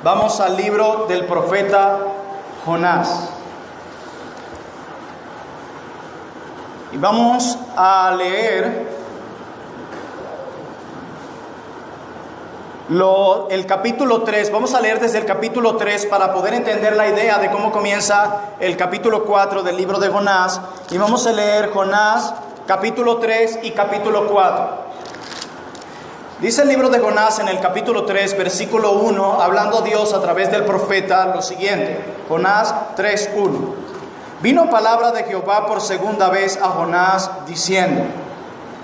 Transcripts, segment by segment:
Vamos al libro del profeta Jonás. Y vamos a leer el capítulo 3. Vamos a leer desde el capítulo 3 para poder entender la idea de cómo comienza el capítulo 4 del libro de Jonás. Y vamos a leer Jonás capítulo 3 y capítulo 4. Dice el libro de Jonás en el capítulo 3, versículo 1, hablando Dios a través del profeta, lo siguiente. Jonás 3:1. Vino palabra de Jehová por segunda vez a Jonás, diciendo: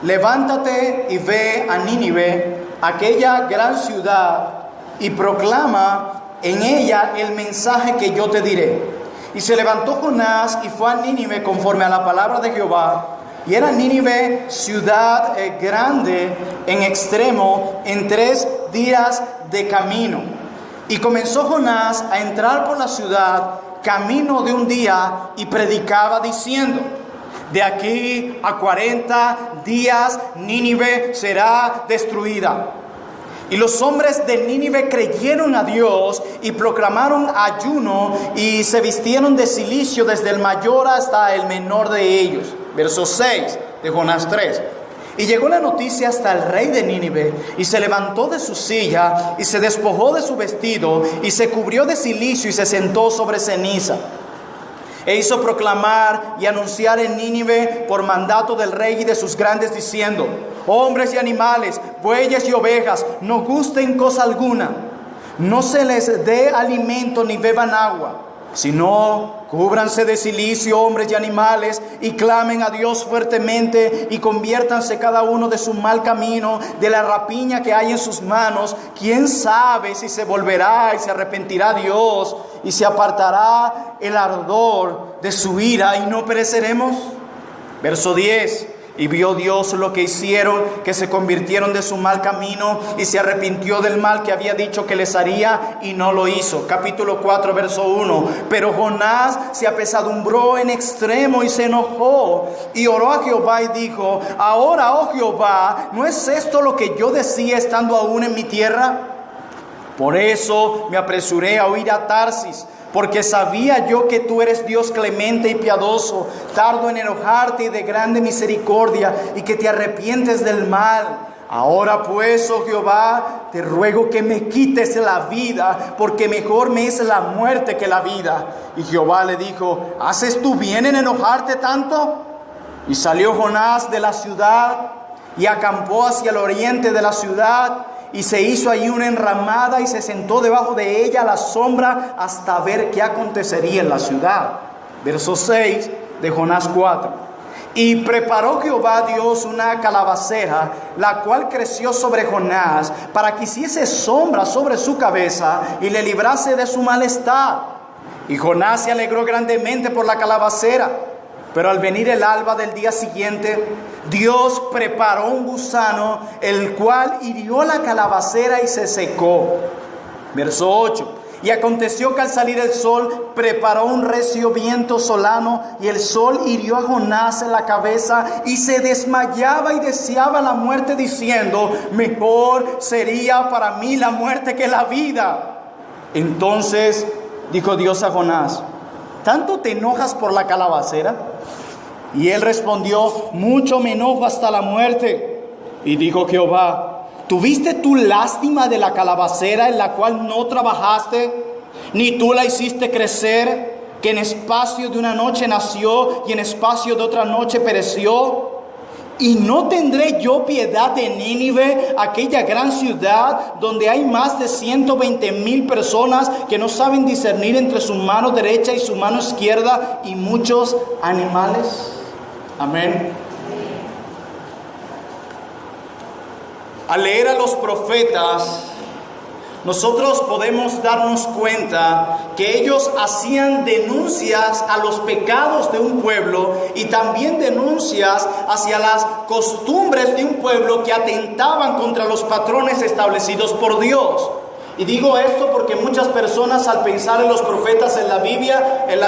levántate y ve a Nínive, aquella gran ciudad, y proclama en ella el mensaje que yo te diré. Y se levantó Jonás y fue a Nínive conforme a la palabra de Jehová. Y era Nínive ciudad grande en extremo, en 3 días de camino. Y comenzó Jonás a entrar por la ciudad, camino de un día, y predicaba diciendo: de aquí a 40 días Nínive será destruida. Y los hombres de Nínive creyeron a Dios y proclamaron ayuno y se vistieron de cilicio desde el mayor hasta el menor de ellos. Verso 6 de Jonás 3. Y llegó la noticia hasta el rey de Nínive, y se levantó de su silla, y se despojó de su vestido, y se cubrió de cilicio, y se sentó sobre ceniza. E hizo proclamar y anunciar en Nínive por mandato del rey y de sus grandes, diciendo: hombres y animales, bueyes y ovejas, no gusten cosa alguna, no se les dé alimento ni beban agua, sino cúbranse de cilicio, hombres y animales, y clamen a Dios fuertemente, y conviértanse cada uno de su mal camino, de la rapiña que hay en sus manos. ¿Quién sabe si se volverá y se arrepentirá Dios, y se apartará el ardor de su ira, y no pereceremos? Verso 10. Y vio Dios lo que hicieron, que se convirtieron de su mal camino, y se arrepintió del mal que había dicho que les haría, y no lo hizo. Capítulo 4, verso 1. Pero Jonás se apesadumbró en extremo y se enojó, y oró a Jehová y dijo: ahora, oh Jehová, ¿no es esto lo que yo decía estando aún en mi tierra? Por eso me apresuré a huir a Tarsis, porque sabía yo que tú eres Dios clemente y piadoso, tardo en enojarte y de grande misericordia, y que te arrepientes del mal. Ahora pues, oh Jehová, te ruego que me quites la vida, porque mejor me es la muerte que la vida. Y Jehová le dijo: ¿haces tú bien en enojarte tanto? Y salió Jonás de la ciudad y acampó hacia el oriente de la ciudad, y se hizo allí una enramada y se sentó debajo de ella a la sombra hasta ver qué acontecería en la ciudad. Verso 6 de Jonás 4. Y preparó Jehová Dios una calabacera, la cual creció sobre Jonás, para que hiciese sombra sobre su cabeza y le librase de su malestar. Y Jonás se alegró grandemente por la calabacera. Pero al venir el alba del día siguiente, Dios preparó un gusano, el cual hirió la calabacera y se secó. Verso 8. Y aconteció que al salir el sol, preparó un recio viento solano, y el sol hirió a Jonás en la cabeza, y se desmayaba y deseaba la muerte, diciendo: mejor sería para mí la muerte que la vida. Entonces dijo Dios a Jonás: ¿tanto te enojas por la calabacera? Y él respondió: mucho me enojo hasta la muerte. Y dijo Jehová: ¿tuviste tú lástima de la calabacera en la cual no trabajaste, ni tú la hiciste crecer, que en espacio de una noche nació y en espacio de otra noche pereció? ¿Y no tendré yo piedad de Nínive, aquella gran ciudad donde hay más de 120,000 personas que no saben discernir entre su mano derecha y su mano izquierda, y muchos animales? Amén. Al leer a los profetas, nosotros podemos darnos cuenta que ellos hacían denuncias a los pecados de un pueblo y también denuncias hacia las costumbres de un pueblo que atentaban contra los patrones establecidos por Dios. Y digo esto porque muchas personas al pensar en los profetas en la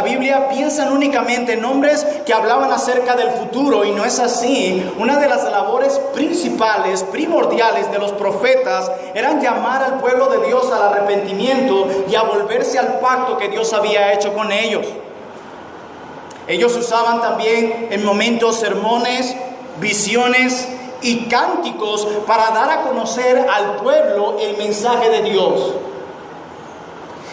Biblia piensan únicamente en hombres que hablaban acerca del futuro, y no es así. Una de las labores principales, primordiales de los profetas eran llamar al pueblo de Dios al arrepentimiento y a volverse al pacto que Dios había hecho con ellos. Ellos usaban también en momentos sermones, visiones y cánticos para dar a conocer al pueblo el mensaje de Dios.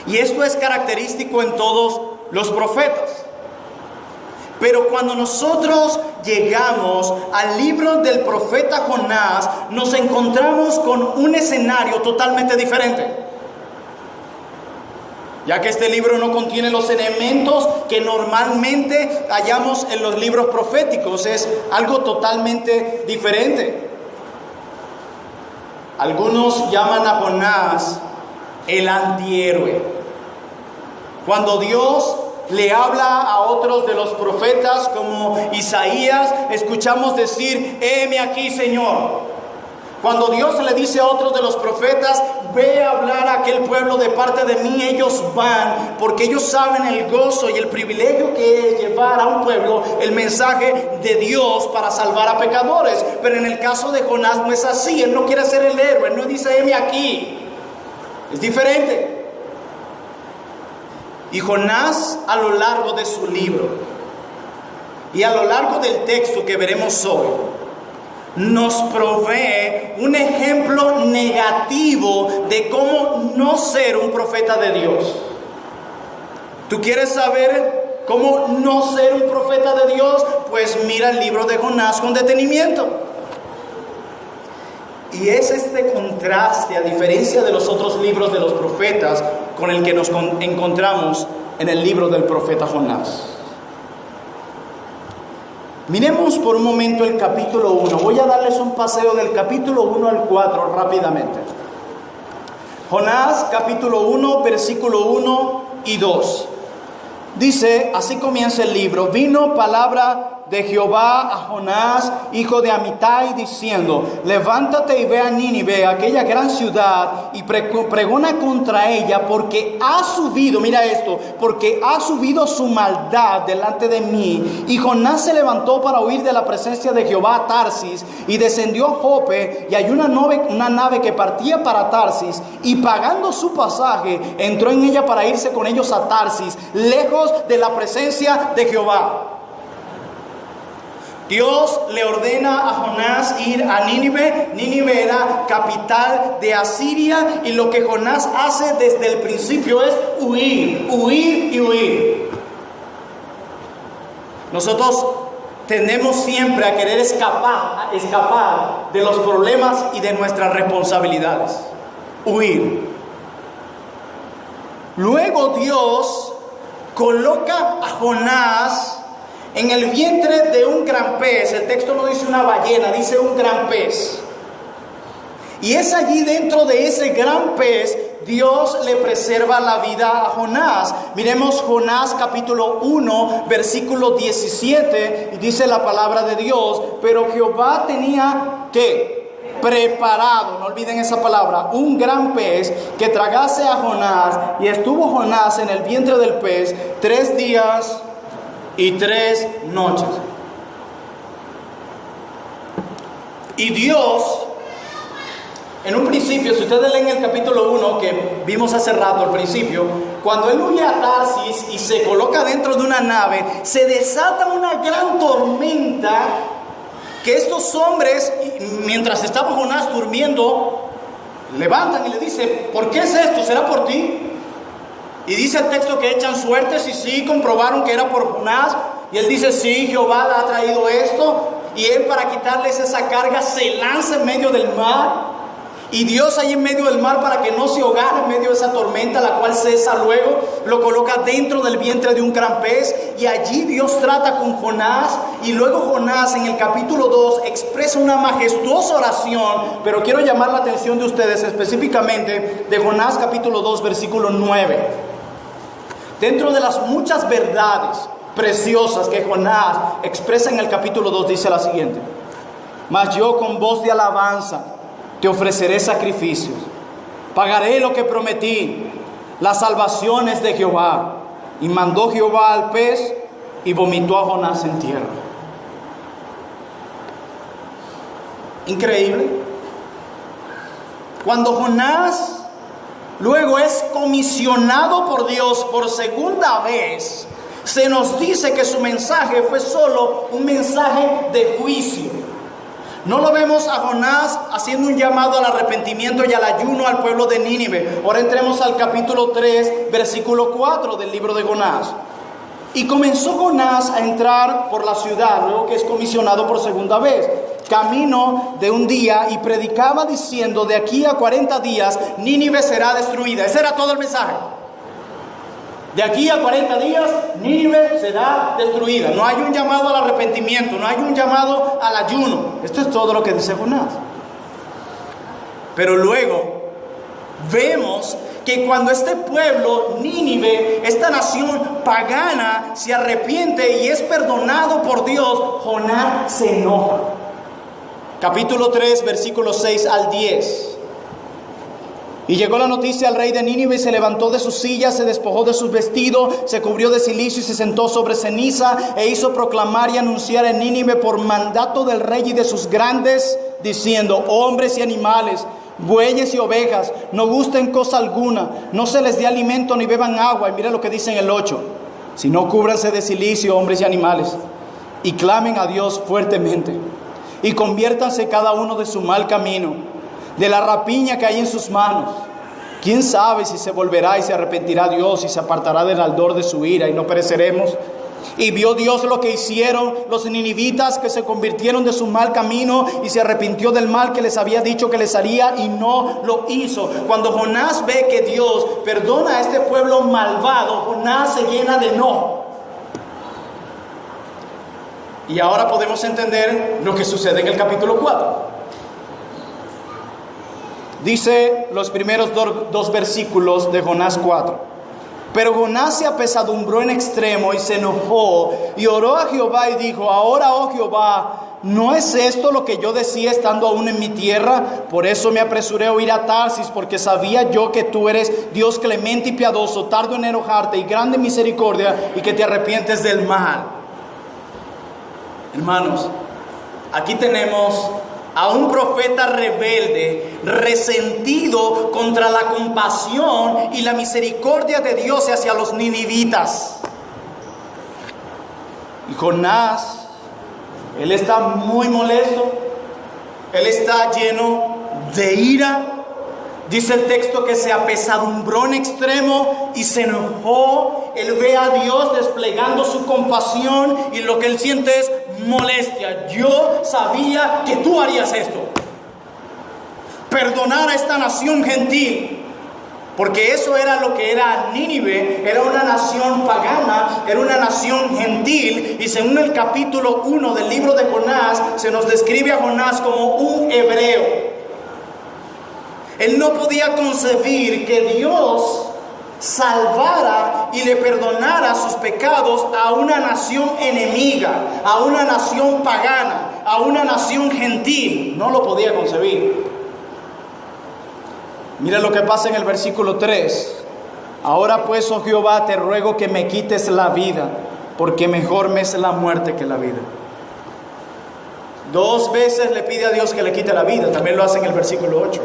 Y esto es característico en todos los profetas. Pero cuando nosotros llegamos al libro del profeta Jonás, nos encontramos con un escenario totalmente diferente. Ya que este libro no contiene los elementos que normalmente hallamos en los libros proféticos, es algo totalmente diferente. Algunos llaman a Jonás el antihéroe. Cuando Dios le habla a otros de los profetas como Isaías, escuchamos decir: heme aquí, Señor. Cuando Dios le dice a otros de los profetas: ve a hablar a aquel pueblo de parte de mí, ellos van, porque ellos saben el gozo y el privilegio que es llevar a un pueblo el mensaje de Dios para salvar a pecadores. Pero en el caso de Jonás no es así. Él no quiere ser el héroe, él no dice: heme aquí. Es diferente. Y Jonás, a lo largo de su libro y a lo largo del texto que veremos hoy, nos provee un ejemplo negativo de cómo no ser un profeta de Dios. ¿Tú quieres saber cómo no ser un profeta de Dios? Pues mira el libro de Jonás con detenimiento. Y es este contraste, a diferencia de los otros libros de los profetas, con el que nos encontramos en el libro del profeta Jonás. Miremos por un momento el capítulo 1. Voy a darles un paseo del capítulo 1 al 4 rápidamente. Jonás, capítulo 1, versículo 1 y 2. Dice, así comienza el libro: vino palabra de Jehová a Jonás, hijo de Amitai, diciendo: levántate y ve a Nínive, aquella gran ciudad, y pregona contra ella, porque ha subido, mira esto, porque ha subido su maldad delante de mí. Y Jonás se levantó para huir de la presencia de Jehová a Tarsis, y descendió a Jope, y hay una nave que partía para Tarsis, y pagando su pasaje, entró en ella para irse con ellos a Tarsis, lejos de la presencia de Jehová. Dios le ordena a Jonás ir a Nínive. Nínive era capital de Asiria, y lo que Jonás hace desde el principio es huir, huir y huir. Nosotros tendemos siempre a querer escapar de los problemas y de nuestras responsabilidades. Huir. Luego Dios coloca a Jonás en el vientre de un gran pez. El texto no dice una ballena, dice un gran pez. Y es allí, dentro de ese gran pez, Dios le preserva la vida a Jonás. Miremos Jonás capítulo 1, versículo 17, y dice la palabra de Dios: pero Jehová tenía ¿qué? Preparado, no olviden esa palabra, un gran pez que tragase a Jonás. Y estuvo Jonás en el vientre del pez 3 días y 3 noches. Y Dios, en un principio, si ustedes leen el capítulo 1 que vimos hace rato al principio, cuando él huye a Tarsis y se coloca dentro de una nave, se desata una gran tormenta, que estos hombres, mientras estaba Jonás durmiendo, levantan y le dicen: ¿por qué es esto? ¿Será por ti? Y dice el texto que echan suertes, y sí, comprobaron que era por Jonás. Y él dice: sí, Jehová le ha traído esto. Y él, para quitarles esa carga, se lanza en medio del mar. Y Dios, ahí en medio del mar, para que no se ahogara en medio de esa tormenta, la cual cesa luego, lo coloca dentro del vientre de un gran pez. Y allí Dios trata con Jonás. Y luego Jonás, en el capítulo 2, expresa una majestuosa oración. Pero quiero llamar la atención de ustedes específicamente de Jonás capítulo 2, versículo 9. Dentro de las muchas verdades preciosas que Jonás expresa en el capítulo 2, dice la siguiente: mas yo con voz de alabanza te ofreceré sacrificios, pagaré lo que prometí. La salvación es de Jehová. Y mandó Jehová al pez y vomitó a Jonás en tierra. Increíble. Cuando Jonás luego es comisionado por Dios por segunda vez, se nos dice que su mensaje fue solo un mensaje de juicio. No lo vemos a Jonás haciendo un llamado al arrepentimiento y al ayuno al pueblo de Nínive. Ahora entremos al capítulo 3, versículo 4 del libro de Jonás. Y comenzó Jonás a entrar por la ciudad, luego que es comisionado por segunda vez, camino de un día, y predicaba diciendo: de aquí a 40 días Nínive será destruida. Ese era todo el mensaje. De aquí a 40 días Nínive será destruida. No hay un llamado al arrepentimiento, no hay un llamado al ayuno. Esto es todo lo que dice Jonás. Pero luego vemos que cuando este pueblo, Nínive, esta nación pagana, se arrepiente y es perdonado por Dios, Jonás se enoja. Capítulo 3, versículos 6 al 10. Y llegó la noticia al rey de Nínive, y se levantó de su silla, se despojó de sus vestidos, se cubrió de cilicio y se sentó sobre ceniza, e hizo proclamar y anunciar en Nínive por mandato del rey y de sus grandes, diciendo: hombres y animales, bueyes y ovejas, no gusten cosa alguna, no se les dé alimento ni beban agua. Y mira lo que dice en el 8: sino cúbranse de cilicio, hombres y animales, y clamen a Dios fuertemente, y conviértanse cada uno de su mal camino, de la rapiña que hay en sus manos. ¿Quién sabe si se volverá y se arrepentirá Dios y se apartará del ardor de su ira y no pereceremos? Y vio Dios lo que hicieron los ninivitas, que se convirtieron de su mal camino, y se arrepintió del mal que les había dicho que les haría, y no lo hizo. Cuando Jonás ve que Dios perdona a este pueblo malvado, Jonás se llena de enojo. Y ahora podemos entender lo que sucede en el capítulo 4. Dice los primeros dos versículos de Jonás 4: pero Jonás se apesadumbró en extremo y se enojó y oró a Jehová y dijo: ahora, oh Jehová, ¿no es esto lo que yo decía estando aún en mi tierra? Por eso me apresuré a ir a Tarsis, porque sabía yo que tú eres Dios clemente y piadoso, tardo en enojarte y grande en misericordia, y que te arrepientes del mal. Hermanos, aquí tenemos a un profeta rebelde, resentido contra la compasión y la misericordia de Dios hacia los ninivitas. Y Jonás, él está muy molesto, él está lleno de ira. Dice el texto que se apesadumbró en extremo y se enojó. Él ve a Dios desplegando su compasión y lo que él siente es molestia. Yo sabía que tú harías esto. Perdonar a esta nación gentil. Porque eso era lo que era Nínive. Era una nación pagana, era una nación gentil. Y según el capítulo 1 del libro de Jonás, se nos describe a Jonás como un hebreo. Él no podía concebir que Dios salvara y le perdonara sus pecados a una nación enemiga, a una nación pagana, a una nación gentil. No lo podía concebir. Mira lo que pasa en el versículo 3. Ahora pues, oh Jehová, te ruego que me quites la vida, porque mejor me es la muerte que la vida. 2 veces le pide a Dios que le quite la vida. También lo hace en el versículo 8.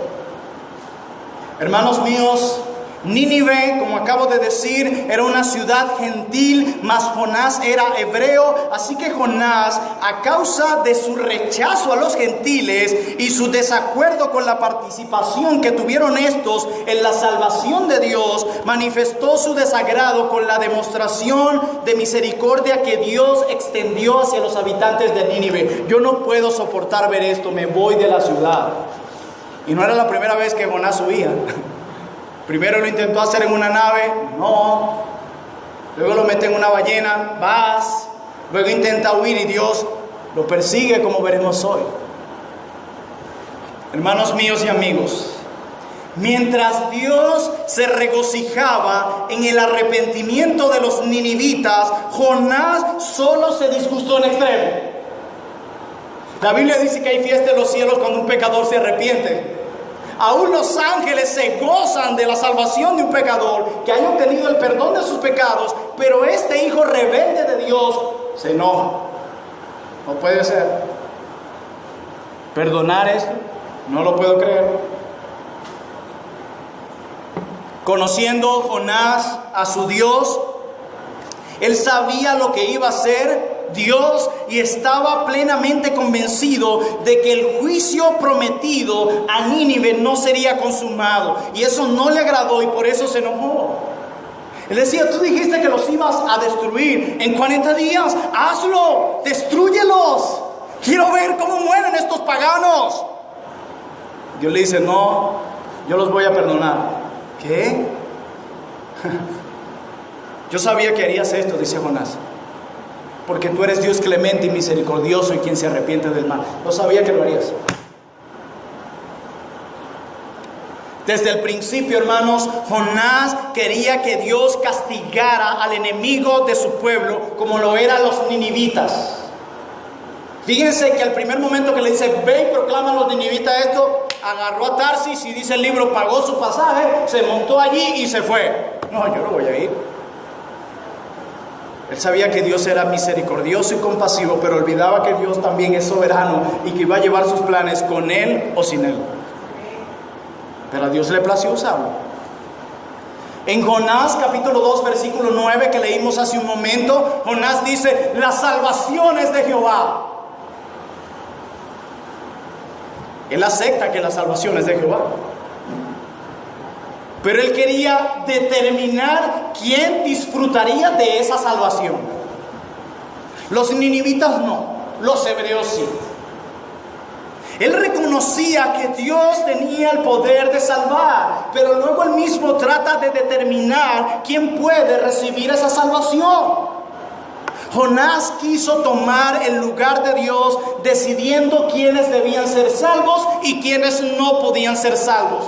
Hermanos míos, Nínive, como acabo de decir, era una ciudad gentil, mas Jonás era hebreo. Así que Jonás, a causa de su rechazo a los gentiles y su desacuerdo con la participación que tuvieron estos en la salvación de Dios, manifestó su desagrado con la demostración de misericordia que Dios extendió hacia los habitantes de Nínive. Yo no puedo soportar ver esto, me voy de la ciudad. Y no era la primera vez que Jonás huía. Primero lo intentó hacer en una nave, no. Luego lo mete en una ballena, vas. Luego intenta huir y Dios lo persigue, como veremos hoy. Hermanos míos y amigos, mientras Dios se regocijaba en el arrepentimiento de los ninivitas, Jonás solo se disgustó en extremo. La Biblia dice que hay fiesta en los cielos cuando un pecador se arrepiente. Aún los ángeles se gozan de la salvación de un pecador que haya obtenido el perdón de sus pecados, pero este hijo rebelde de Dios se enoja. No puede ser. ¿Perdonar esto? No lo puedo creer. Conociendo Jonás a su Dios, él sabía lo que iba a hacer Dios y estaba plenamente convencido de que el juicio prometido a Nínive no sería consumado. Y eso no le agradó y por eso se enojó. Él decía: tú dijiste que los ibas a destruir en 40 días. Hazlo, destrúyelos. Quiero ver cómo mueren estos paganos. Dios le dice: no, yo los voy a perdonar. ¿Qué? Yo sabía que harías esto, dice Jonás, porque tú eres Dios clemente y misericordioso y quien se arrepiente del mal. Yo sabía que lo harías. Desde el principio, hermanos, Jonás quería que Dios castigara al enemigo de su pueblo como lo eran los ninivitas. Fíjense que al primer momento que le dice: ve y proclama a los ninivitas esto, agarró a Tarsis y dice el libro, pagó su pasaje, se montó allí y se fue. No, yo no voy a ir. Él sabía que Dios era misericordioso y compasivo, pero olvidaba que Dios también es soberano y que iba a llevar sus planes con él o sin él. Pero a Dios le plació usarlo. En Jonás capítulo 2 versículo 9 que leímos hace un momento, Jonás dice: la salvación es de Jehová. Él acepta que la salvación es de Jehová, pero él quería determinar quién disfrutaría de esa salvación. Los ninivitas no, los hebreos sí. Él reconocía que Dios tenía el poder de salvar, pero luego él mismo trata de determinar quién puede recibir esa salvación. Jonás quiso tomar el lugar de Dios, decidiendo quiénes debían ser salvos y quiénes no podían ser salvos.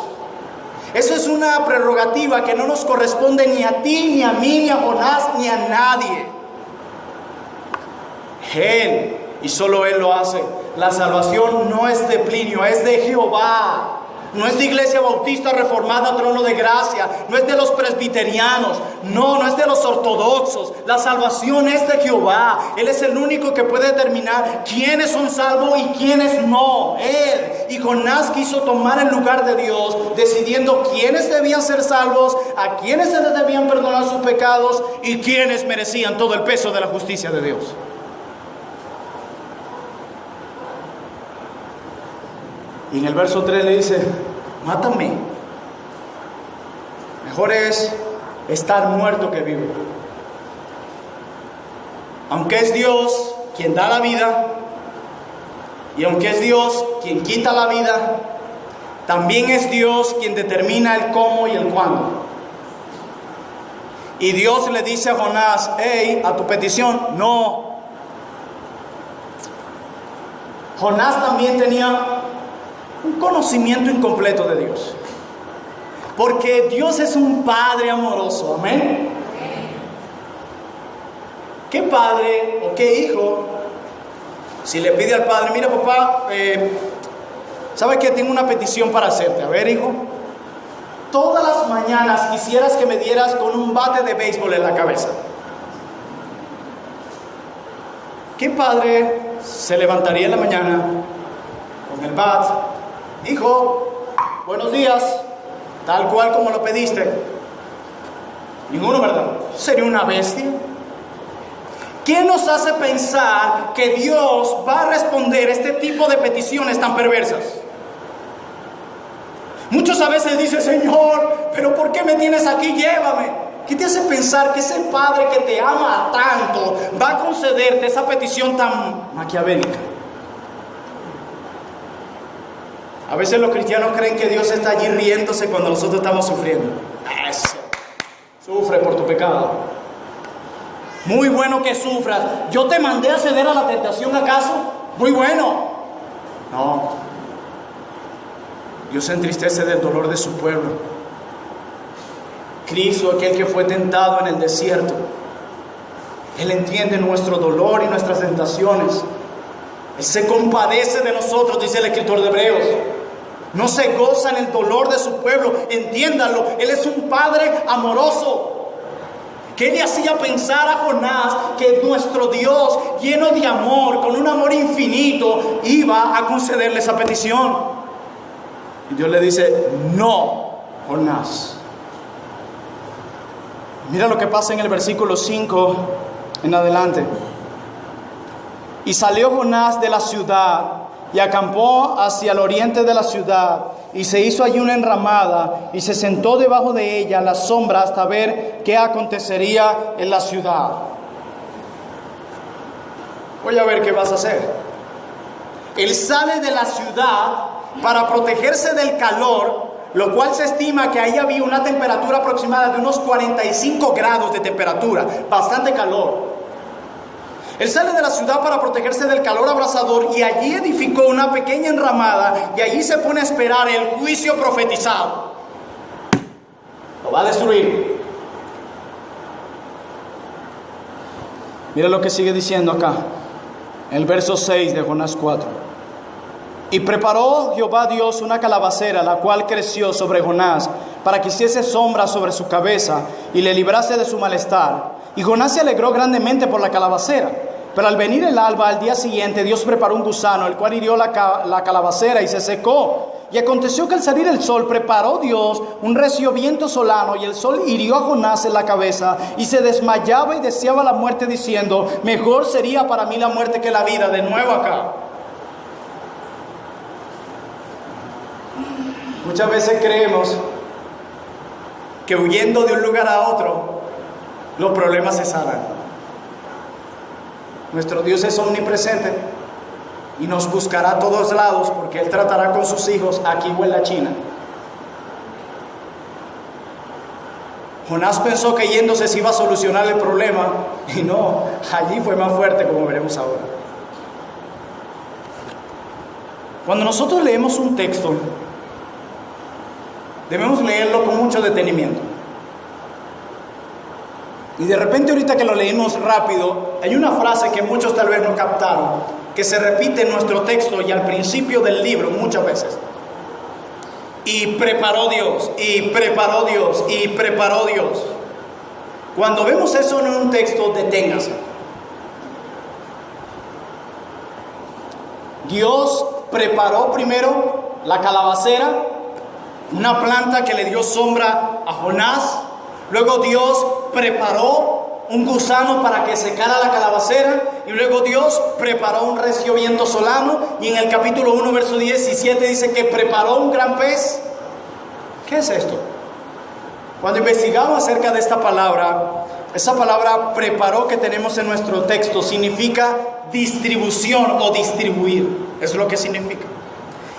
Eso es una prerrogativa que no nos corresponde ni a ti, ni a mí, ni a Jonás, ni a nadie. Él, y solo Él lo hace. La salvación no es de Plinio, es de Jehová. No es de Iglesia Bautista Reformada Trono de Gracia, no es de los presbiterianos, no es de los ortodoxos. La salvación es de Jehová. Él es el único que puede determinar quiénes son salvos y quiénes no. Él. Y Jonás quiso tomar el lugar de Dios, decidiendo quiénes debían ser salvos, a quiénes se les debían perdonar sus pecados y quiénes merecían todo el peso de la justicia de Dios. Y en el verso 3 le dice: mátame. Mejor es estar muerto que vivo. Aunque es Dios quien da la vida, y aunque es Dios quien quita la vida, también es Dios quien determina el cómo y el cuándo. Y Dios le dice a Jonás: hey, a tu petición, no. Jonás también tenía un conocimiento incompleto de Dios, porque Dios es un Padre amoroso. Amén. ¿Qué padre o qué hijo si le pide al padre: mira papá, sabes que tengo una petición para hacerte? A ver, hijo, todas las mañanas quisieras que me dieras con un bate de béisbol en la cabeza. ¿Qué padre se levantaría en la mañana con el bat? Hijo, buenos días, tal cual como lo pediste. Ninguno, ¿verdad? Sería una bestia. ¿Qué nos hace pensar que Dios va a responder este tipo de peticiones tan perversas? Muchos a veces dicen: Señor, pero ¿por qué me tienes aquí? Llévame. ¿Qué te hace pensar que ese Padre que te ama tanto va a concederte esa petición tan maquiavélica? A veces los cristianos creen que Dios está allí riéndose cuando nosotros estamos sufriendo. Eso. Sufre por tu pecado. Muy bueno que sufras. ¿Yo te mandé a ceder a la tentación acaso? Muy bueno. No. Dios se entristece del dolor de su pueblo. Cristo, aquel que fue tentado en el desierto, Él entiende nuestro dolor y nuestras tentaciones. Él se compadece de nosotros, dice el escritor de Hebreos. No se goza en el dolor de su pueblo. Entiéndanlo, Él es un Padre amoroso. ¿Qué le hacía pensar a Jonás que nuestro Dios, lleno de amor, con un amor infinito, iba a concederle esa petición? Y Dios le dice: no, Jonás. Mira lo que pasa en el versículo 5 en adelante. Y salió Jonás de la ciudad y acampó hacia el oriente de la ciudad, y se hizo allí una enramada y se sentó debajo de ella en la sombra hasta ver qué acontecería en la ciudad. Voy a ver qué vas a hacer. Él sale de la ciudad para protegerse del calor, lo cual se estima que ahí había una temperatura aproximada de unos 45 grados de temperatura, bastante calor. Él sale de la ciudad para protegerse del calor abrasador y allí edificó una pequeña enramada y allí se pone a esperar el juicio profetizado. Lo va a destruir. Mira lo que sigue diciendo acá, en el verso 6 de Jonás 4. Y preparó Jehová Dios una calabacera, la cual creció sobre Jonás, para que hiciese sombra sobre su cabeza y le librase de su malestar. Y Jonás se alegró grandemente por la calabacera. Pero al venir el alba, al día siguiente, Dios preparó un gusano, el cual hirió la calabacera y se secó. Y aconteció que al salir el sol, preparó Dios un recio viento solano, y el sol hirió a Jonás en la cabeza, y se desmayaba y deseaba la muerte, diciendo: mejor sería para mí la muerte que la vida. De nuevo acá. Muchas veces creemos que huyendo de un lugar a otro, los problemas se sanan. Nuestro Dios es omnipresente y nos buscará a todos lados, porque Él tratará con sus hijos aquí o en la China. Jonás pensó que yéndose se iba a solucionar el problema, y no, allí fue más fuerte, como veremos ahora. Cuando nosotros leemos un texto, debemos leerlo con mucho detenimiento. Y de repente, ahorita que lo leímos rápido, hay una frase que muchos tal vez no captaron, que se repite en nuestro texto y al principio del libro muchas veces. Y preparó Dios, y preparó Dios, y preparó Dios. Cuando vemos eso en un texto, deténgase. Dios preparó primero la calabacera, una planta que le dio sombra a Jonás. Luego Dios preparó un gusano para que secara la calabacera, y luego Dios preparó un recio viento solano, y en el capítulo 1 verso 17 dice que preparó un gran pez. ¿Qué es esto? Cuando investigamos acerca de esta palabra, esa palabra preparó que tenemos en nuestro texto significa distribución o distribuir. Eso es lo que significa.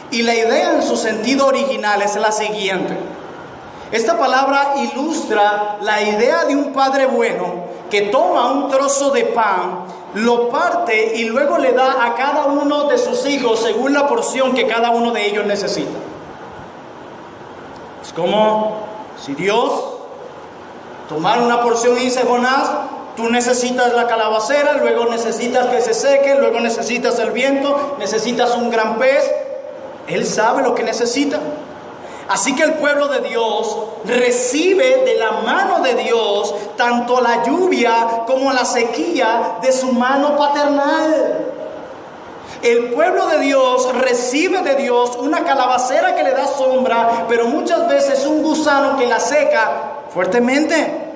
Y la idea en su sentido original es la siguiente. Esta palabra ilustra la idea de un padre bueno que toma un trozo de pan, lo parte y luego le da a cada uno de sus hijos según la porción que cada uno de ellos necesita. Es como si Dios tomara una porción y dice: Jonás, tú necesitas la calabacera, luego necesitas que se seque, luego necesitas el viento, necesitas un gran pez. Él sabe lo que necesita. Así que el pueblo de Dios recibe de la mano de Dios tanto la lluvia como la sequía de su mano paternal. El pueblo de Dios recibe de Dios una calabacera que le da sombra, pero muchas veces un gusano que la seca fuertemente.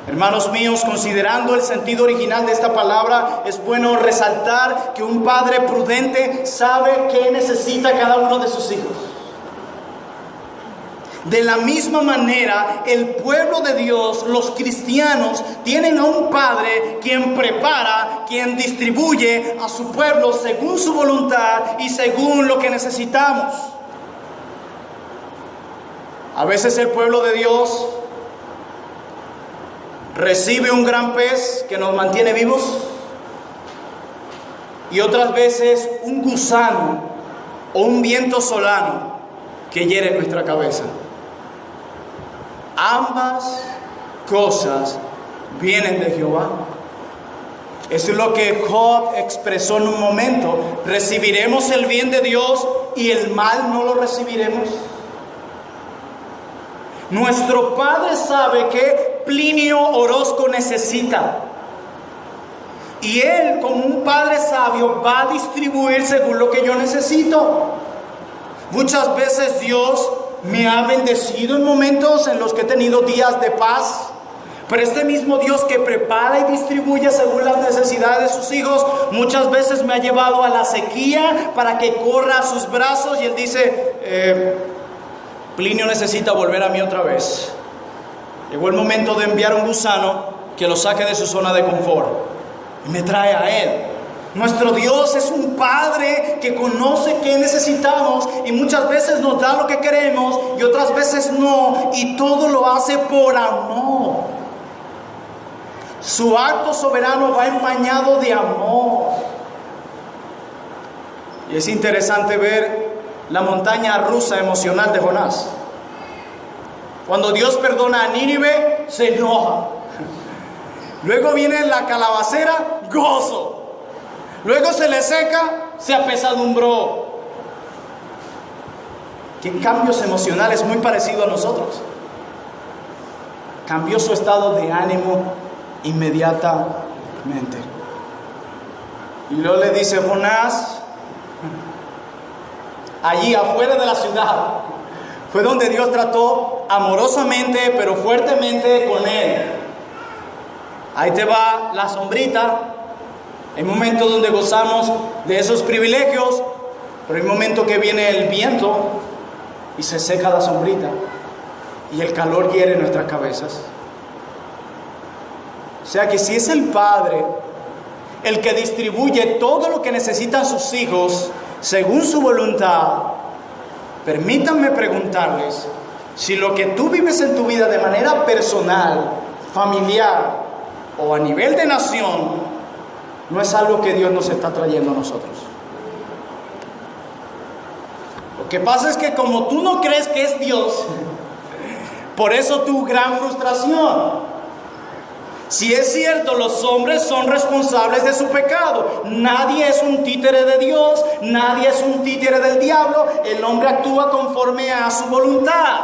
Hermanos míos, considerando el sentido original de esta palabra, es bueno resaltar que un padre prudente sabe qué necesita cada uno de sus hijos. De la misma manera, el pueblo de Dios, los cristianos, tienen a un Padre quien prepara, quien distribuye a su pueblo según su voluntad y según lo que necesitamos. A veces el pueblo de Dios recibe un gran pez que nos mantiene vivos, y otras veces un gusano o un viento solano que hiere nuestra cabeza. Ambas cosas vienen de Jehová. Eso es lo que Job expresó en un momento. Recibiremos el bien de Dios y el mal no lo recibiremos? Nuestro Padre sabe que Plinio Orozco necesita. Y Él, como un Padre sabio, va a distribuir según lo que yo necesito. Muchas veces Dios me ha bendecido en momentos en los que he tenido días de paz. Pero este mismo Dios que prepara y distribuye según las necesidades de sus hijos, muchas veces me ha llevado a la sequía para que corra a sus brazos. Y Él dice, Plinio necesita volver a mí otra vez. Llegó el momento de enviar un gusano que lo saque de su zona de confort y me trae a Él. Nuestro Dios es un Padre que conoce qué necesitamos y muchas veces nos da lo que queremos y otras veces no, y todo lo hace por amor. Su acto soberano va empañado de amor. Y es interesante ver la montaña rusa emocional de Jonás. Cuando Dios perdona a Nínive, se enoja. Luego viene la calabacera, gozo. Luego se le seca, se apesadumbró. Qué cambios emocionales, muy parecido a nosotros. Cambió su estado de ánimo inmediatamente. Y luego le dice, Jonás, allí afuera de la ciudad, fue donde Dios trató amorosamente, pero fuertemente con él. Ahí te va la sombrita. Hay momentos donde gozamos de esos privilegios, pero hay momentos que viene el viento y se seca la sombrita y el calor hiere nuestras cabezas. O sea que si es el Padre el que distribuye todo lo que necesitan sus hijos según su voluntad, permítanme preguntarles si lo que tú vives en tu vida de manera personal, familiar o a nivel de nación no es algo que Dios nos está trayendo a nosotros. Lo que pasa es que como tú no crees que es Dios, por eso tu gran frustración. Si es cierto, los hombres son responsables de su pecado. Nadie es un títere de Dios, nadie es un títere del diablo. El hombre actúa conforme a su voluntad.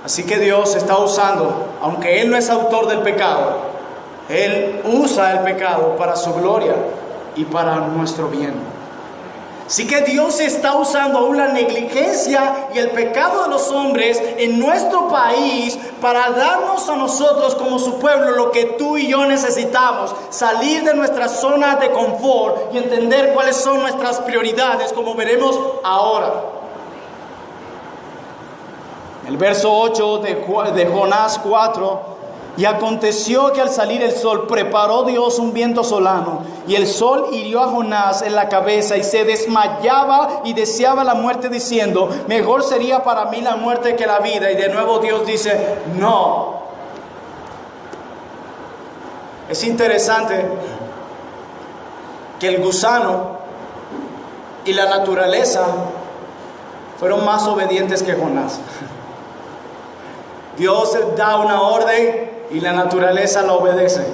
Así que Dios está usando, aunque Él no es autor del pecado, Él usa el pecado para su gloria y para nuestro bien. Así que Dios está usando aún la negligencia y el pecado de los hombres en nuestro país para darnos a nosotros como su pueblo lo que tú y yo necesitamos: salir de nuestra zona de confort y entender cuáles son nuestras prioridades, como veremos ahora. El verso 8 de Jonás 4: y aconteció que al salir el sol preparó Dios un viento solano, y el sol hirió a Jonás en la cabeza y se desmayaba y deseaba la muerte, diciendo: mejor sería para mí la muerte que la vida. Y de nuevo Dios dice: no. Es interesante que el gusano y la naturaleza fueron más obedientes que Jonás. Dios da una orden y la naturaleza la obedece.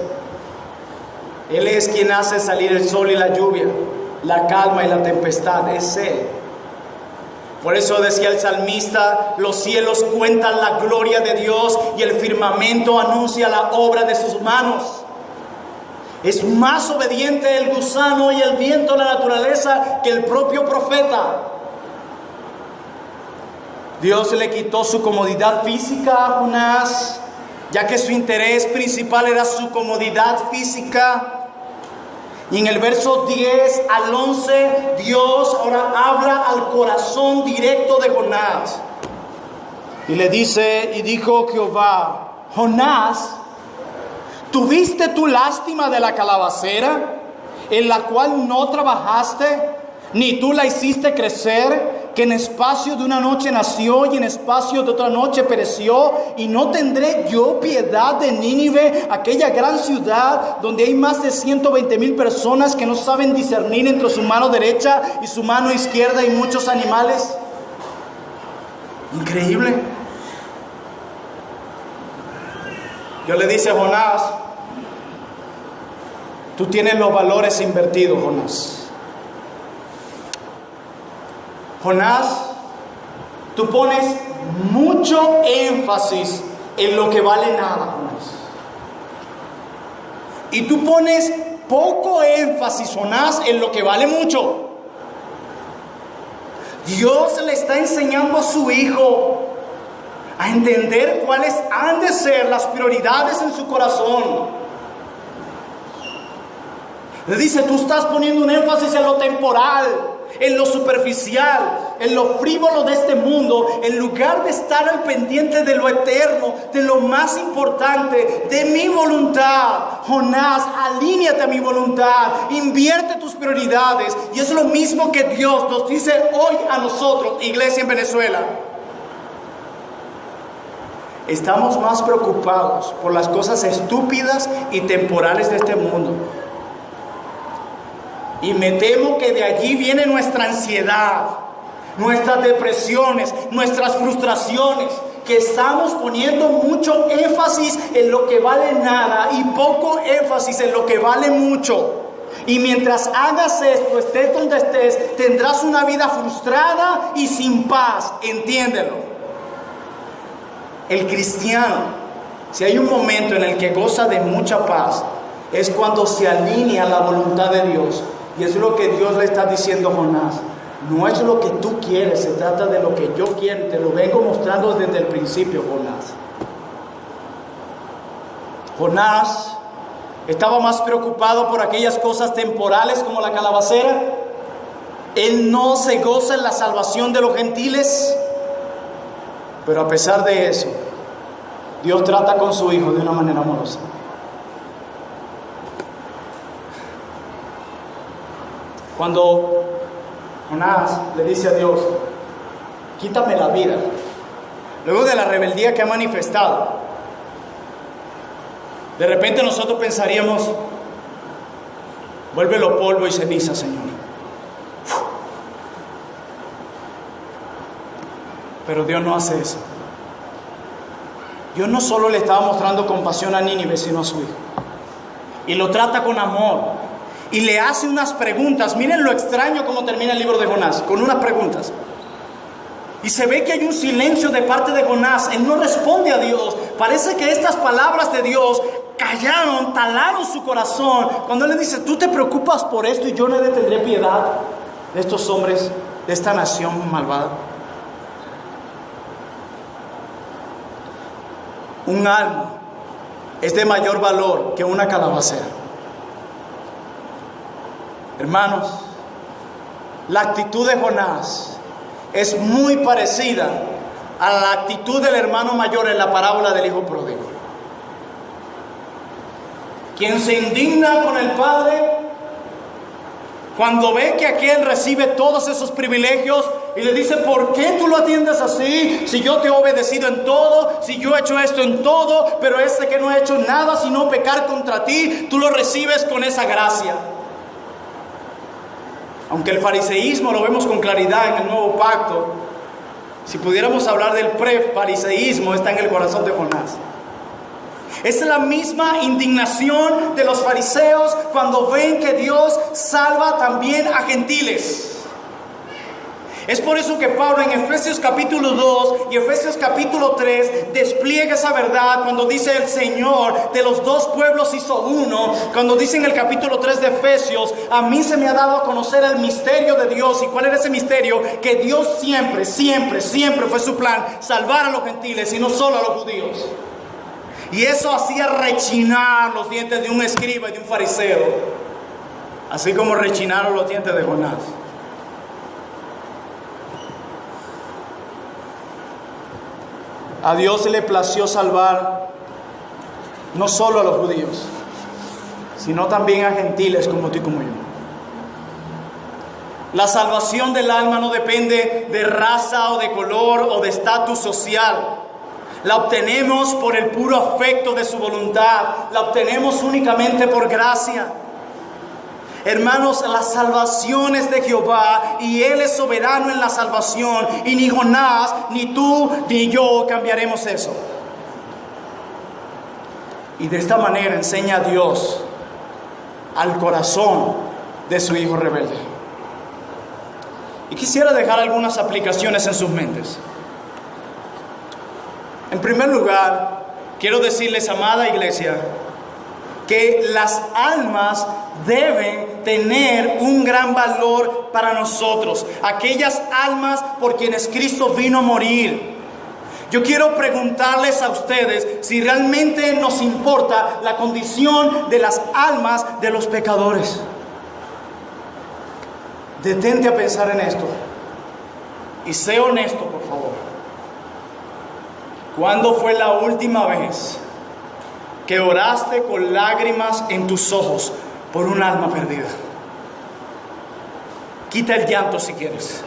Él es quien hace salir el sol y la lluvia, la calma y la tempestad, es Él. Por eso decía el salmista: los cielos cuentan la gloria de Dios y el firmamento anuncia la obra de sus manos. Es más obediente el gusano y el viento, la naturaleza, que el propio profeta. Dios le quitó su comodidad física a Jonás, ya que su interés principal era su comodidad física. Y en el verso 10 al 11, Dios ahora habla al corazón directo de Jonás. Y le dice: y dijo Jehová: Jonás, ¿tuviste tu lástima de la calabacera, en la cual no trabajaste, ni tú la hiciste crecer, que en espacio de una noche nació y en espacio de otra noche pereció? Y no tendré yo piedad de Nínive, aquella gran ciudad donde hay más de 120,000 personas que no saben discernir entre su mano derecha y su mano izquierda, y muchos animales. Increíble. Dios le dice a Jonás: Tú tienes los valores invertidos, Jonás. Jonás, tú pones mucho énfasis en lo que vale nada, Jonás. Y tú pones poco énfasis, Jonás, en lo que vale mucho. Dios le está enseñando a su hijo a entender cuáles han de ser las prioridades en su corazón. Le dice, tú estás poniendo un énfasis en lo temporal, en lo superficial, en lo frívolo de este mundo, en lugar de estar al pendiente de lo eterno, de lo más importante, de mi voluntad. Jonás, alíñate a mi voluntad, invierte tus prioridades. Y es lo mismo que Dios nos dice hoy a nosotros, iglesia en Venezuela. Estamos más preocupados por las cosas estúpidas y temporales de este mundo. Y me temo que de allí viene nuestra ansiedad, nuestras depresiones, nuestras frustraciones, que estamos poniendo mucho énfasis en lo que vale nada y poco énfasis en lo que vale mucho. Y mientras hagas esto, estés donde estés, tendrás una vida frustrada y sin paz, entiéndelo. El cristiano, si hay un momento en el que goza de mucha paz, es cuando se alinea a la voluntad de Dios. Y es lo que Dios le está diciendo a Jonás. No es lo que tú quieres, se trata de lo que yo quiero. Te lo vengo mostrando desde el principio, Jonás. Jonás estaba más preocupado por aquellas cosas temporales como la calabacera. Él no se goza en la salvación de los gentiles. Pero a pesar de eso, Dios trata con su hijo de una manera amorosa. Cuando Jonás le dice a Dios, quítame la vida, luego de la rebeldía que ha manifestado, de repente nosotros pensaríamos, vuélvelo polvo y ceniza, Señor. Pero Dios no hace eso. Dios no solo le estaba mostrando compasión a Nínive, sino a su hijo. Y lo trata con amor. Y le hace unas preguntas. Miren lo extraño como termina el libro de Jonás, con unas preguntas. Y se ve que hay un silencio de parte de Jonás. Él no responde a Dios. Parece que estas palabras de Dios callaron, talaron su corazón. Cuando Él le dice, tú te preocupas por esto y yo no le tendré piedad de estos hombres, de esta nación malvada. Un alma es de mayor valor que una calabacera. Hermanos, la actitud de Jonás es muy parecida a la actitud del hermano mayor en la parábola del hijo pródigo, quien se indigna con el padre cuando ve que aquel recibe todos esos privilegios y le dice, ¿por qué tú lo atiendes así? Si yo te he obedecido en todo, si yo he hecho esto en todo, pero este que no ha hecho nada sino pecar contra ti, tú lo recibes con esa gracia. Aunque el fariseísmo lo vemos con claridad en el nuevo pacto, si pudiéramos hablar del pre-fariseísmo, está en el corazón de Jonás. Es la misma indignación de los fariseos cuando ven que Dios salva también a gentiles. Es por eso que Pablo en Efesios capítulo 2 y Efesios capítulo 3 despliega esa verdad cuando dice el Señor de los dos pueblos hizo uno. Cuando dice en el capítulo 3 de Efesios, a mí se me ha dado a conocer el misterio de Dios. ¿Y cuál era ese misterio? Que Dios siempre fue su plan, salvar a los gentiles y no solo a los judíos. Y eso hacía rechinar los dientes de un escriba y de un fariseo, así como rechinaron los dientes de Jonás. A Dios le plació salvar no solo a los judíos, sino también a gentiles como tú y como yo. La salvación del alma no depende de raza o de color o de estatus social. La obtenemos por el puro afecto de su voluntad. La obtenemos únicamente por gracia. Hermanos, la salvación es de Jehová y Él es soberano en la salvación. Y ni Jonás, ni tú, ni yo cambiaremos eso. Y de esta manera enseña a Dios al corazón de su hijo rebelde. Y quisiera dejar algunas aplicaciones en sus mentes. En primer lugar, quiero decirles, amada iglesia, que las almas deben tener un gran valor para nosotros. Aquellas almas por quienes Cristo vino a morir. Yo quiero preguntarles a ustedes si realmente nos importa la condición de las almas de los pecadores. Detente a pensar en esto y sé honesto, por favor. ¿Cuándo fue la última vez que oraste con lágrimas en tus ojos por un alma perdida? Quita el llanto si quieres.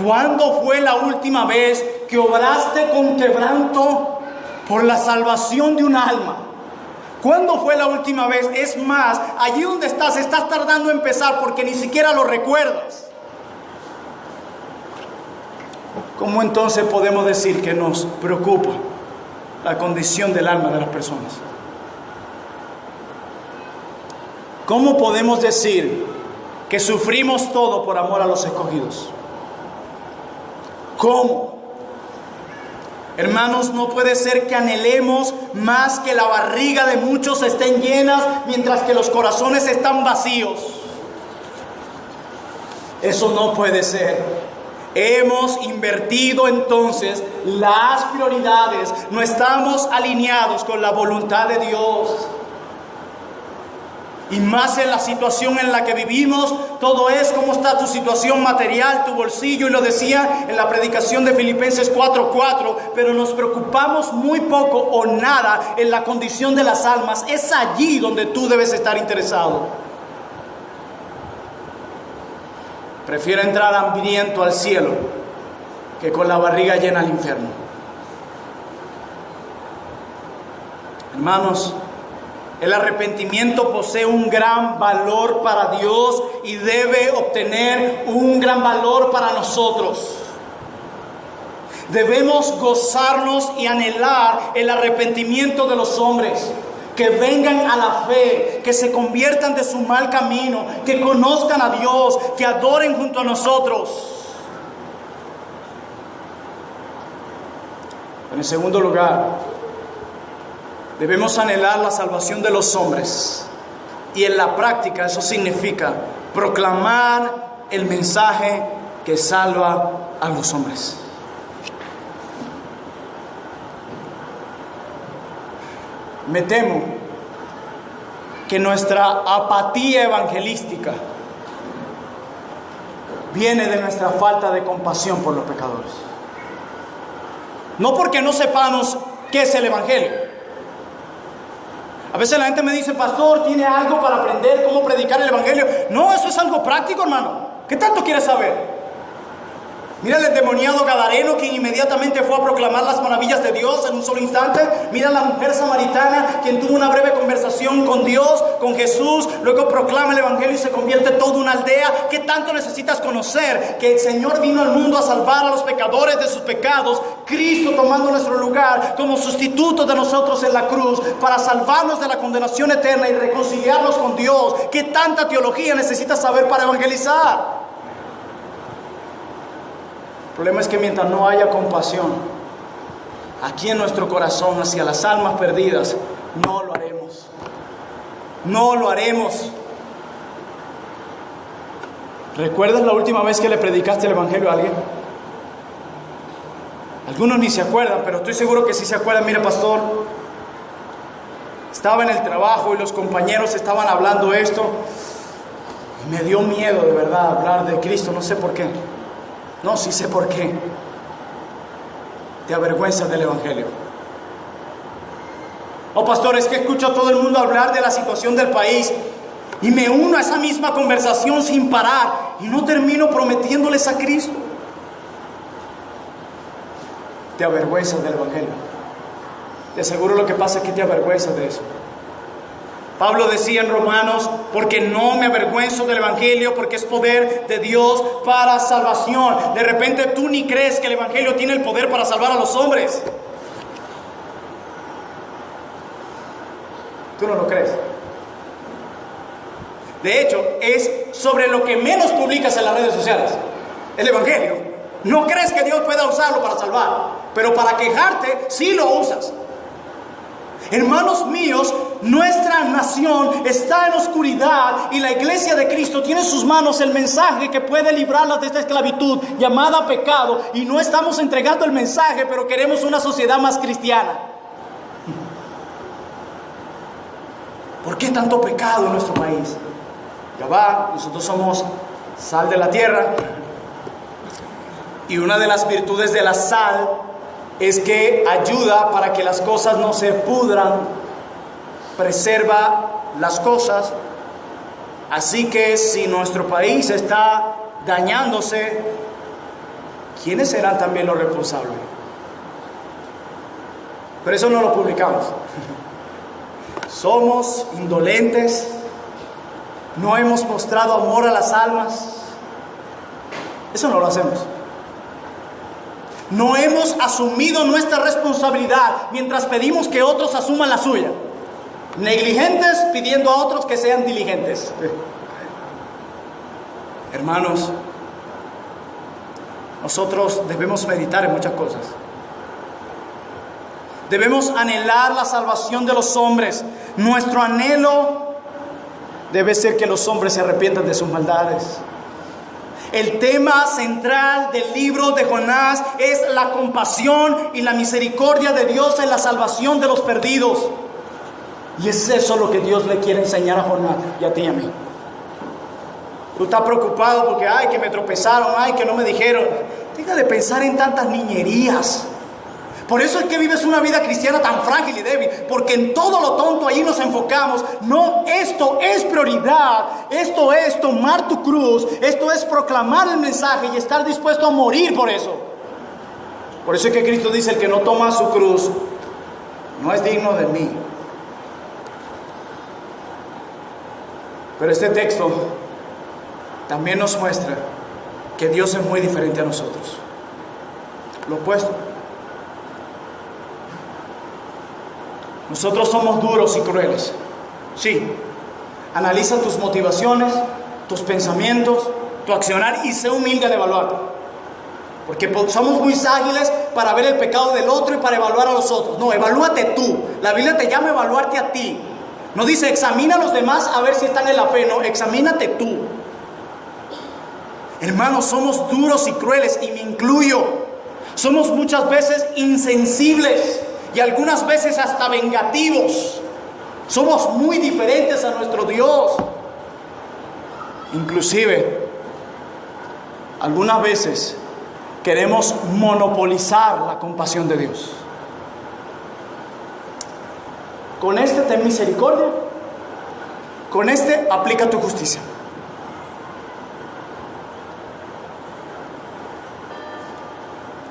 ¿Cuándo fue la última vez que oraste con quebranto por la salvación de un alma? ¿Cuándo fue la última vez? Es más, allí donde estás tardando en empezar porque ni siquiera lo recuerdas. ¿Cómo entonces podemos decir que nos preocupa la condición del alma de las personas? ¿Cómo podemos decir que sufrimos todo por amor a los escogidos? ¿Cómo? Hermanos, no puede ser que anhelemos más que la barriga de muchos estén llenas mientras que los corazones están vacíos. Eso no puede ser. Hemos invertido entonces las prioridades, no estamos alineados con la voluntad de Dios. Y más en la situación en la que vivimos, todo es cómo está tu situación material, tu bolsillo, y lo decía en la predicación de Filipenses 4:4, pero nos preocupamos muy poco o nada en la condición de las almas. Es allí donde tú debes estar interesado. Prefiero entrar hambriento al cielo que con la barriga llena al infierno. Hermanos, el arrepentimiento posee un gran valor para Dios y debe obtener un gran valor para nosotros. Debemos gozarnos y anhelar el arrepentimiento de los hombres, que vengan a la fe, que se conviertan de su mal camino, que conozcan a Dios, que adoren junto a nosotros. En segundo lugar, debemos anhelar la salvación de los hombres. Y en la práctica eso significa proclamar el mensaje que salva a los hombres. Me temo que nuestra apatía evangelística viene de nuestra falta de compasión por los pecadores. No porque no sepamos qué es el evangelio. A veces la gente me dice, pastor, ¿tiene algo para aprender cómo predicar el evangelio? No, eso es algo práctico, hermano. ¿Qué tanto quieres saber? Mira el endemoniado gadareno, quien inmediatamente fue a proclamar las maravillas de Dios en un solo instante. Mira la mujer samaritana, quien tuvo una breve conversación con Dios, con Jesús. Luego proclama el evangelio y se convierte toda una aldea. ¿Qué tanto necesitas conocer? Que el Señor vino al mundo a salvar a los pecadores de sus pecados. Cristo tomando nuestro lugar como sustituto de nosotros en la cruz, para salvarnos de la condenación eterna y reconciliarnos con Dios. ¿Qué tanta teología necesitas saber para evangelizar? El problema es que mientras no haya compasión aquí en nuestro corazón hacia las almas perdidas, no lo haremos. No lo haremos. ¿Recuerdas la última vez que le predicaste el evangelio a alguien? Algunos ni se acuerdan, pero estoy seguro que sí se acuerdan. Mire, pastor, estaba en el trabajo y los compañeros estaban hablando esto y me dio miedo de verdad hablar de Cristo, no sé por qué. No, sí sé por qué. Te avergüenzas del evangelio. Oh, pastor, es que escucho a todo el mundo hablar de la situación del país y me uno a esa misma conversación sin parar y no termino prometiéndoles a Cristo. Te avergüenzas del evangelio. Te aseguro lo que pasa es que te avergüenzas de eso. Pablo decía en Romanos, porque no me avergüenzo del evangelio, porque es poder de Dios para salvación. De repente tú ni crees que el evangelio tiene el poder para salvar a los hombres. Tú no lo crees. De hecho, es sobre lo que menos publicas en las redes sociales, el Evangelio. No crees que Dios pueda usarlo para salvar, pero para quejarte sí lo usas. Hermanos míos, nuestra nación está en oscuridad y la iglesia de Cristo tiene en sus manos el mensaje que puede librarlas de esta esclavitud llamada pecado, y no estamos entregando el mensaje, pero queremos una sociedad más cristiana. ¿Por qué tanto pecado en nuestro país? Ya va, nosotros somos sal de la tierra, y una de las virtudes de la sal es que ayuda para que las cosas no se pudran, preserva las cosas. Así que si nuestro país está dañándose, ¿quiénes serán también los responsables? Pero eso no lo publicamos. Somos indolentes, no hemos mostrado amor a las almas. Eso no lo hacemos. No hemos asumido nuestra responsabilidad mientras pedimos que otros asuman la suya. Negligentes pidiendo a otros que sean diligentes. Hermanos, nosotros debemos meditar en muchas cosas. Debemos anhelar la salvación de los hombres. Nuestro anhelo debe ser que los hombres se arrepientan de sus maldades. El tema central del libro de Jonás es la compasión y la misericordia de Dios en la salvación de los perdidos. Y es eso lo que Dios le quiere enseñar a Jonás y a ti y a mí. Tú estás preocupado porque, ay, que me tropezaron, ay, que no me dijeron. Deja de pensar en tantas niñerías. Por eso es que vives una vida cristiana tan frágil y débil, porque en todo lo tonto ahí nos enfocamos. No, esto es prioridad, esto es tomar tu cruz, esto es proclamar el mensaje y estar dispuesto a morir por eso. Por eso es que Cristo dice: el que no toma su cruz no es digno de mí. Pero este texto también nos muestra que Dios es muy diferente a nosotros. Lo opuesto. Nosotros somos duros y crueles. Sí. Analiza tus motivaciones, tus pensamientos, tu accionar y sé humilde al evaluarte. Porque somos muy ágiles para ver el pecado del otro y para evaluar a los otros. No, evalúate tú. La Biblia te llama a evaluarte a ti. No dice examina a los demás a ver si están en la fe. No, examínate tú. Hermanos, somos duros y crueles, y me incluyo. Somos muchas veces insensibles y algunas veces hasta vengativos. Somos muy diferentes a nuestro Dios. Inclusive, algunas veces queremos monopolizar la compasión de Dios. Con este ten misericordia, con este aplica tu justicia.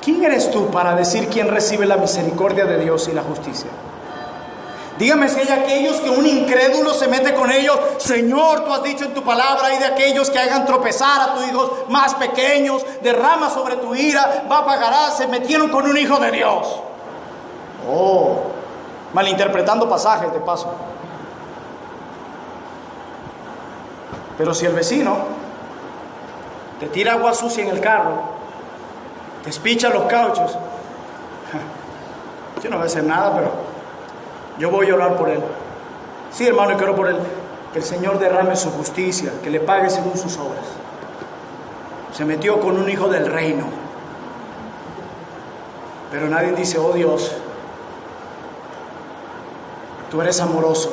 ¿Quién eres tú para decir quién recibe la misericordia de Dios y la justicia? Dígame si hay aquellos que un incrédulo se mete con ellos. Señor, tú has dicho en tu palabra, hay de aquellos que hagan tropezar a tus hijos más pequeños, derrama sobre tu ira, va a pagar, se metieron con un hijo de Dios. Oh, malinterpretando pasajes de paso. Pero si el vecino te tira agua sucia en el carro, te espicha los cauchos, yo no voy a hacer nada, pero yo voy a orar por él. Sí, hermano, yo quiero por él, que el Señor derrame su justicia, que le pague según sus obras. Se metió con un hijo del reino, pero nadie dice: oh Dios, tú eres amoroso,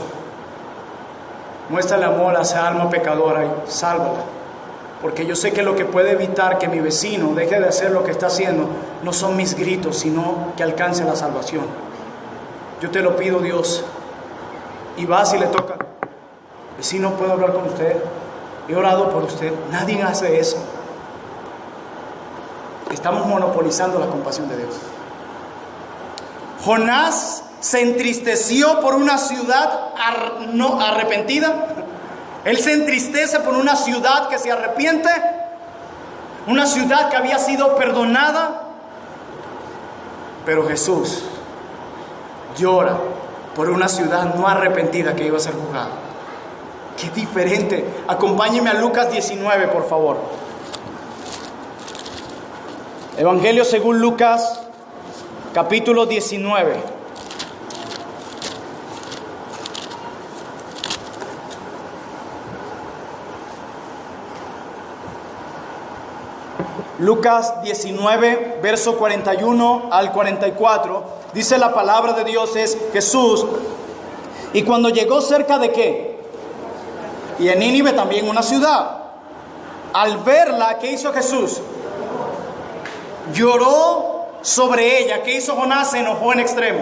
muéstrale amor a esa alma pecadora y sálvala. Porque yo sé que lo que puede evitar que mi vecino deje de hacer lo que está haciendo no son mis gritos, sino que alcance la salvación. Yo te lo pido, Dios. Y vas y le toca: vecino, ¿puedo hablar con usted? He orado por usted. Nadie hace eso. Estamos monopolizando la compasión de Dios. Jonás se entristeció por una ciudad no arrepentida. Él se entristece por una ciudad que se arrepiente, una ciudad que había sido perdonada. Pero Jesús llora por una ciudad no arrepentida que iba a ser juzgada. Qué diferente. Acompáñenme a Lucas 19, por favor. Evangelio según Lucas, capítulo 19. Lucas 19, verso 41 al 44, dice la palabra de Dios, es Jesús. Y cuando llegó cerca de ¿qué? Y en Nínive también una ciudad. Al verla, ¿qué hizo Jesús? Lloró sobre ella. ¿Qué hizo Jonás? Se enojó en extremo.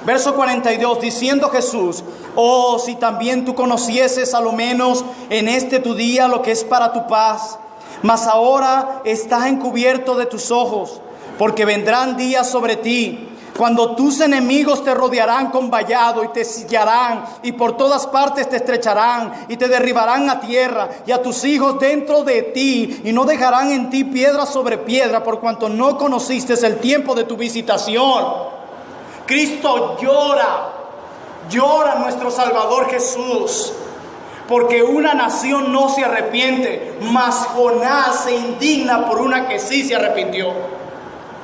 Verso 42, diciendo Jesús: oh, si también tú conocieses a lo menos en este tu día lo que es para tu paz. Mas ahora estás encubierto de tus ojos, porque vendrán días sobre ti, cuando tus enemigos te rodearán con vallado y te sillarán, y por todas partes te estrecharán y te derribarán a tierra, y a tus hijos dentro de ti, y no dejarán en ti piedra sobre piedra, por cuanto no conociste el tiempo de tu visitación. Cristo llora nuestro Salvador Jesús, porque una nación no se arrepiente, mas Jonás se indigna por una que sí se arrepintió.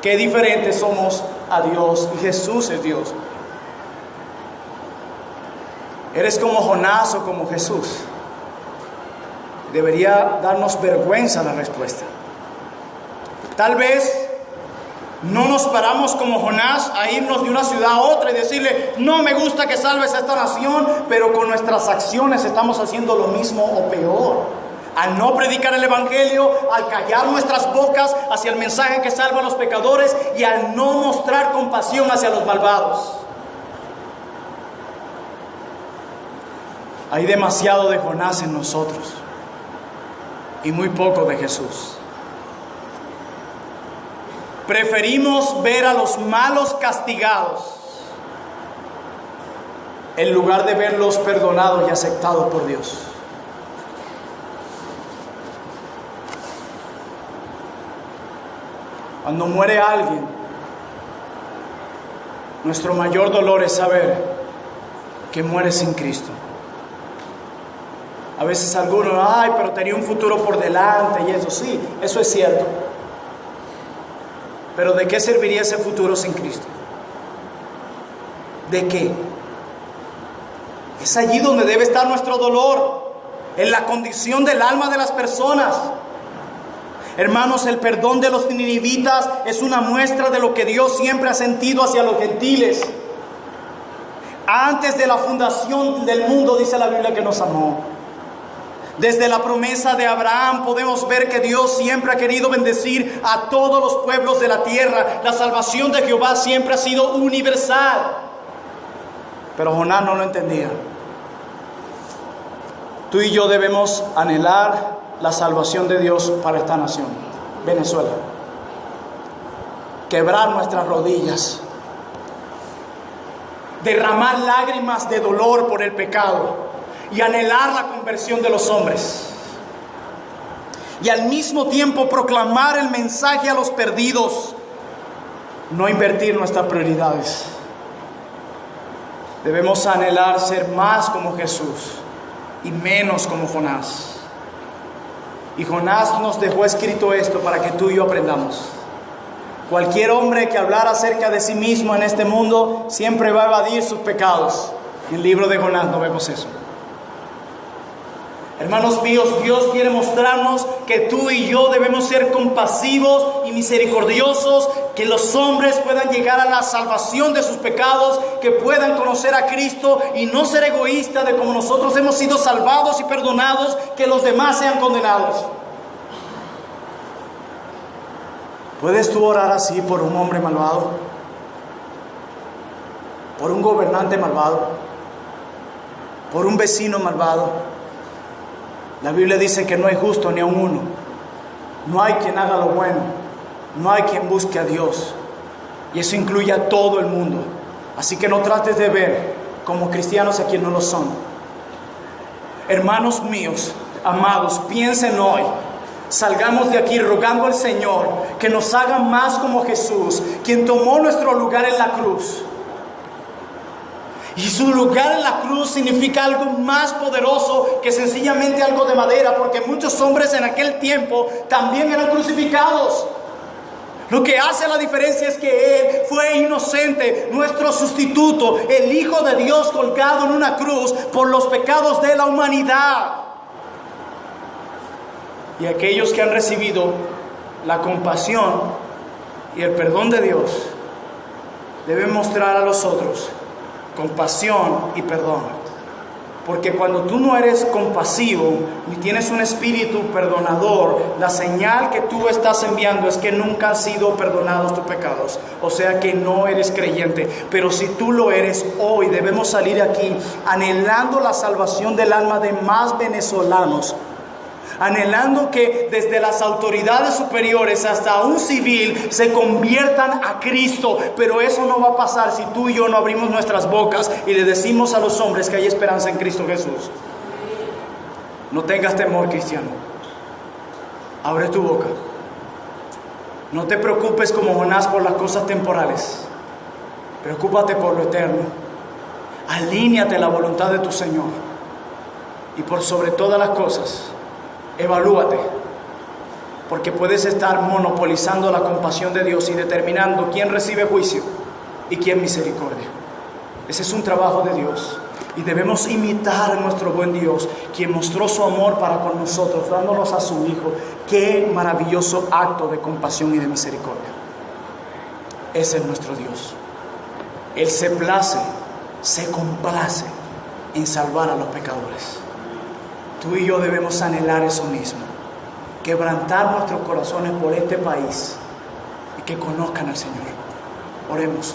Qué diferentes somos a Dios, y Jesús es Dios. ¿Eres como Jonás o como Jesús? Debería darnos vergüenza la respuesta. Tal vez no nos paramos como Jonás a irnos de una ciudad a otra y decirle: no me gusta que salves a esta nación, pero con nuestras acciones estamos haciendo lo mismo o peor. Al no predicar el evangelio, al callar nuestras bocas hacia el mensaje que salva a los pecadores, y al no mostrar compasión hacia los malvados. Hay demasiado de Jonás en nosotros y muy poco de Jesús. Preferimos ver a los malos castigados en lugar de verlos perdonados y aceptados por Dios. Cuando muere alguien, nuestro mayor dolor es saber que muere sin Cristo. A veces algunos: ay, pero tenía un futuro por delante, y eso sí, eso es cierto. Pero ¿de qué serviría ese futuro sin Cristo? ¿De qué? Es allí donde debe estar nuestro dolor, en la condición del alma de las personas. Hermanos, el perdón de los ninivitas es una muestra de lo que Dios siempre ha sentido hacia los gentiles. Antes de la fundación del mundo, dice la Biblia, que nos amó. Desde la promesa de Abraham podemos ver que Dios siempre ha querido bendecir a todos los pueblos de la tierra. La salvación de Jehová siempre ha sido universal. Pero Jonás no lo entendía. Tú y yo debemos anhelar la salvación de Dios para esta nación, Venezuela. Quebrar nuestras rodillas, derramar lágrimas de dolor por el pecado y anhelar la conversión de los hombres. Y al mismo tiempo proclamar el mensaje a los perdidos. No invertir nuestras prioridades. Debemos anhelar ser más como Jesús y menos como Jonás. Y Jonás nos dejó escrito esto para que tú y yo aprendamos. Cualquier hombre que hablara acerca de sí mismo en este mundo siempre va a evadir sus pecados. En el libro de Jonás no vemos eso. Hermanos míos, Dios quiere mostrarnos que tú y yo debemos ser compasivos y misericordiosos, que los hombres puedan llegar a la salvación de sus pecados, que puedan conocer a Cristo y no ser egoístas de como nosotros hemos sido salvados y perdonados, que los demás sean condenados. ¿Puedes tú orar así por un hombre malvado? ¿Por un gobernante malvado? ¿Por un vecino malvado? La Biblia dice que no hay justo ni a uno. No hay quien haga lo bueno. No hay quien busque a Dios. Y eso incluye a todo el mundo. Así que no trates de ver como cristianos a quienes no lo son. Hermanos míos, amados, piensen hoy. Salgamos de aquí rogando al Señor que nos haga más como Jesús, quien tomó nuestro lugar en la cruz. Y su lugar en la cruz significa algo más poderoso que sencillamente algo de madera, porque muchos hombres en aquel tiempo también eran crucificados. Lo que hace la diferencia es que Él fue inocente, nuestro sustituto, el Hijo de Dios colgado en una cruz por los pecados de la humanidad. Y aquellos que han recibido la compasión y el perdón de Dios deben mostrar a los otros compasión y perdón. Porque cuando tú no eres compasivo ni tienes un espíritu perdonador, la señal que tú estás enviando es que nunca han sido perdonados tus pecados. O sea que no eres creyente. Pero si tú lo eres hoy, debemos salir aquí anhelando la salvación del alma de más venezolanos. Anhelando que desde las autoridades superiores hasta un civil se conviertan a Cristo. Pero eso no va a pasar si tú y yo no abrimos nuestras bocas y le decimos a los hombres que hay esperanza en Cristo Jesús. No tengas temor, cristiano. Abre tu boca. No te preocupes como Jonás por las cosas temporales. Preocúpate por lo eterno. Alíñate a la voluntad de tu Señor. Y por sobre todas las cosas, evalúate, porque puedes estar monopolizando la compasión de Dios y determinando quién recibe juicio y quién misericordia. Ese es un trabajo de Dios y debemos imitar a nuestro buen Dios, quien mostró su amor para con nosotros, dándonos a su Hijo. Qué maravilloso acto de compasión y de misericordia. Ese es nuestro Dios. Él se complace en salvar a los pecadores. Tú y yo debemos anhelar eso mismo, quebrantar nuestros corazones por este país y que conozcan al Señor. Oremos.